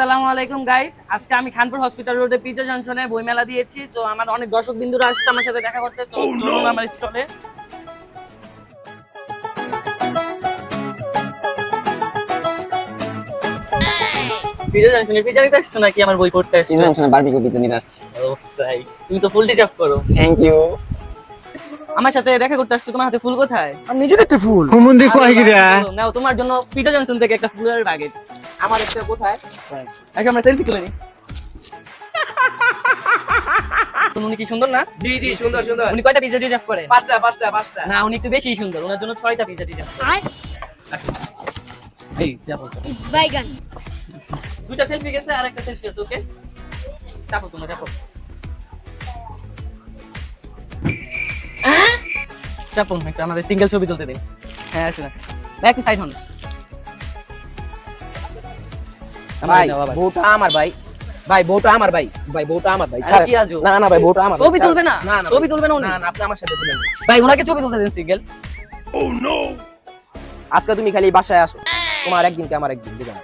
আসসালামু আলাইকুম গাইস, আজকে আমি খানপুর হসপিটাল রোডে পিজা জংশনে বই মেলা দিয়েছি। তো আমার অনেক দর্শক বিন্দুরা আসছে আমার সাথে দেখা করতে। চলুন আমার স্টলে। পিজা জংশনে পিজা নিতে আসছো নাকি আমার বই পড়তে আসছো? পিজা জংশনে বারবিকিউ পিজা নিতে আসছি। ও তাই, তুমি তো ফুল ডিজার্ভ করো। Thank you. আমার সাথে দেখা করতে আসছো, তোমার হাতে ফুল কোথায়? আমি নিজে একটা ফুল। হুমুন্দি কয় আরে গিরা বাহ, নাও তোমার জন্য পিজা জংশন থেকে একটা ফুলের প্যাকেট। আমার একটা কোথায়? আগে আমরা সেলফি তুলে নিই। উনি কি সুন্দর না? জি জি, সুন্দর সুন্দর। উনি কয়টা পিজা ডিজার্ভ করে? পাঁচটা। না, উনি একটু বেশি সুন্দর, ওনার জন্য 6টা পিজা ডিজার্ভ। এই যাবো, বাইগান দুইটা সেলফি গেছে আর একটা সেলফি আছে। ওকে, চাপো তোমরা, চাপো চাপো, একটা আমাদের সিঙ্গেল ছবি তুলতে দিন। হ্যাঁ আছে না, একটু সাইড হন। ভাই বউটা আমার ভাই। ভাই বউটা আমার ভাই। ভাই বউটা আমার ভাই। আরে কি আজব? না না ভাই বউটা আমার। ছবি তুলবে না? না না ছবি তুলবে না উনি? না না, আপনি আমার সাথে তুলেন। ভাই ওনাকে ছবি তুলতে দিন সিঙ্গেল। আজকে তুমি খালি বাসায় আসো, তোমার একদিন কে আমার একদিন, বুঝলেন?